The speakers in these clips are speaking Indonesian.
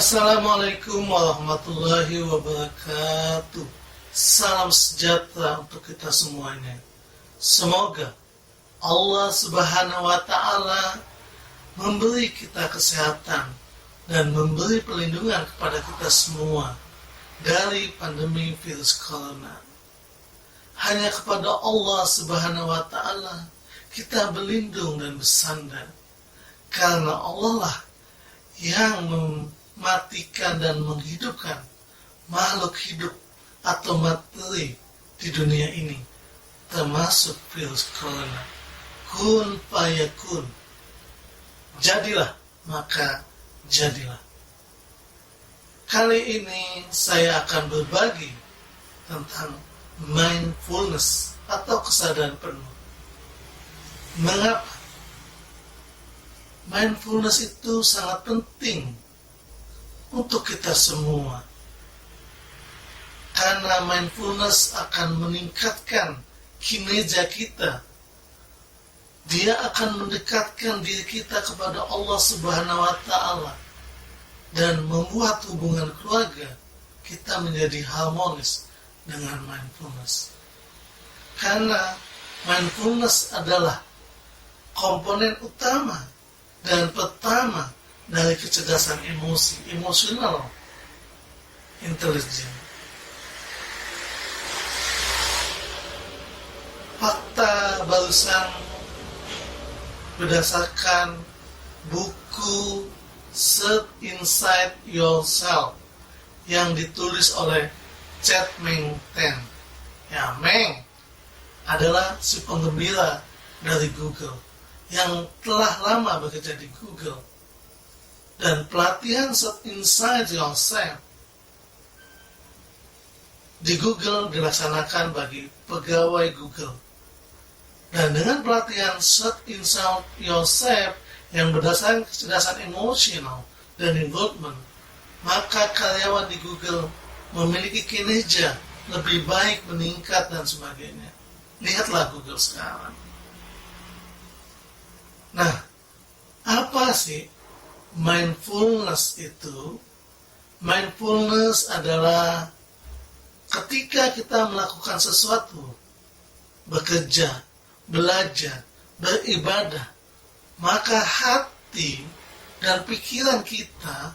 Assalamualaikum warahmatullahi wabarakatuh. Salam sejahtera untuk kita semuanya. Semoga Allah Subhanahu wa Ta'ala memberi kita kesehatan dan memberi perlindungan kepada kita semua dari pandemi virus corona. Hanya kepada Allah Subhanahu wa Ta'ala kita berlindung dan bersandar, karena Allah lah yang mematikan dan menghidupkan makhluk hidup atau materi di dunia ini, termasuk virus corona. Kun fayakun, jadilah maka jadilah. Kali ini saya akan berbagi tentang mindfulness atau kesadaran penuh. Mengapa mindfulness itu sangat penting untuk kita semua? Karena mindfulness akan meningkatkan kinerja kita. Dia akan mendekatkan diri kita kepada Allah Subhanahu wa Ta'ala dan membuat hubungan keluarga kita menjadi harmonis dengan mindfulness. Karena mindfulness adalah komponen utama dan pertama dari kecerdasan emosional intelijen. Fakta barusan berdasarkan buku Search Inside Yourself yang ditulis oleh Chet Meng Tan. Ya, Meng adalah si penggembira dari Google yang telah lama bekerja di Google. Dan pelatihan Search Inside Yourself di Google dilaksanakan bagi pegawai Google. Dan dengan pelatihan Search Inside Yourself yang berdasarkan kecerdasan emosional dan involvement, maka karyawan di Google memiliki kinerja lebih baik, meningkat, dan sebagainya. Lihatlah Google sekarang. Nah, apa sih mindfulness itu? Mindfulness adalah ketika kita melakukan sesuatu, bekerja, belajar, beribadah, maka hati dan pikiran kita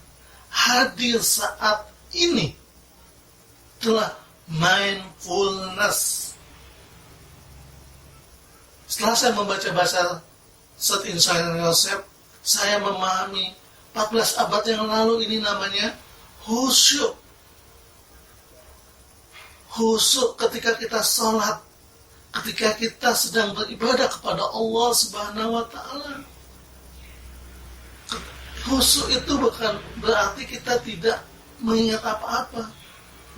hadir saat ini. Itulah mindfulness. Setelah saya membaca bahasa Search Inside Yourself, saya memahami 14 abad yang lalu ini namanya khusyuk. Khusyuk ketika kita sholat, ketika kita sedang beribadah kepada Allah Subhanahu wa Ta'ala. Khusyuk itu bukan berarti kita tidak mengingat apa-apa.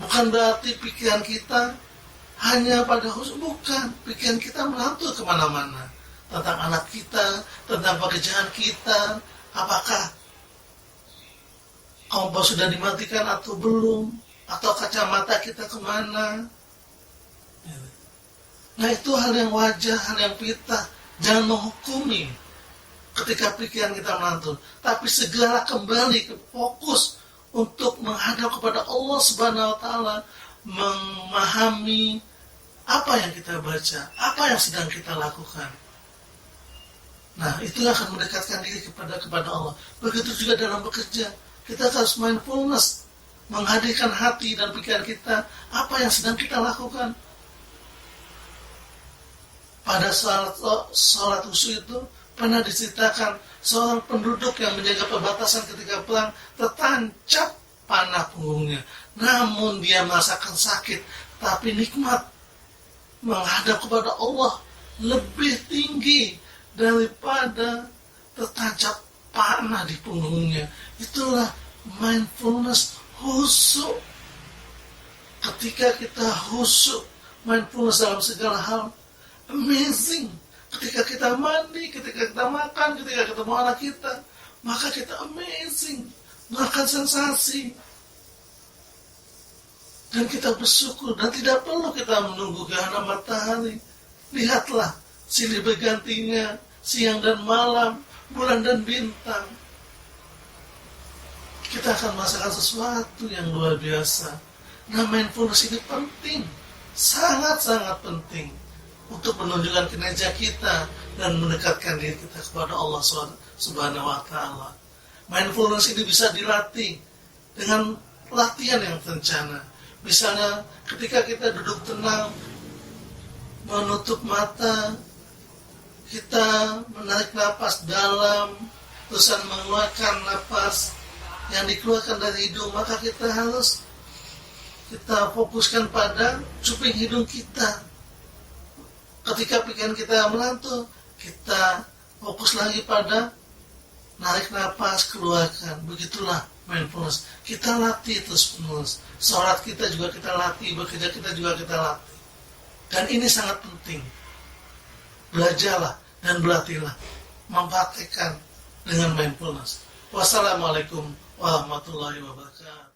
Bukan berarti pikiran kita hanya pada khusyuk. Bukan. Pikiran kita melantur kemana-mana. Tentang anak kita, tentang pekerjaan kita. Apakah kompor sudah dimatikan atau belum? Atau kacamata kita kemana? Nah, itu hal yang wajar, hal yang pitah. Jangan menghukumi ketika pikiran kita melantur, tapi segera kembali ke fokus untuk menghadap kepada Allah Subhanahu wa Ta'ala, memahami apa yang kita baca, apa yang sedang kita lakukan. Nah, itu akan mendekatkan diri kepada Allah. Begitu juga dalam bekerja, kita harus mindfulness, menghadirkan hati dan pikiran kita, apa yang sedang kita lakukan. Pada sholat khusyuk itu pernah diceritakan seorang penduduk yang menjaga perbatasan ketika perang tertancap panah punggungnya. Namun dia merasakan sakit, tapi nikmat menghadap kepada Allah lebih tinggi daripada tertancap panah di punggungnya. Itulah mindfulness, khusyuk. Ketika kita khusyuk, mindfulness dalam segala hal, amazing. Ketika kita mandi, ketika kita makan, ketika ketemu anak kita, maka kita amazing, merasakan sensasi. Dan kita bersyukur, dan tidak perlu kita menunggu gerhana matahari. Lihatlah silih bergantinya siang dan malam, bulan dan bintang. kita akan merasakan sesuatu yang luar biasa. Nah, mindfulness ini penting, sangat-sangat penting untuk menunjukkan kinerja kita dan mendekatkan diri kita kepada Allah Subhanahu wa Ta'ala. Mindfulness ini bisa dilatih dengan latihan yang terencana. Misalnya, ketika kita duduk tenang, menutup mata, kita menarik napas dalam, terus mengeluarkan napas yang dikeluarkan dari hidung, maka kita fokuskan pada cuping hidung kita. Ketika pikiran kita melantur, kita fokus lagi pada narik napas, keluarkan. Begitulah mindfulness. Kita latih terus menerus. Sholat kita juga kita latih, bekerja kita juga kita latih. Dan ini sangat penting. Belajarlah dan berlatihlah, mempraktikkan dengan mindfulness. Wassalamualaikum warahmatullahi wabarakatuh.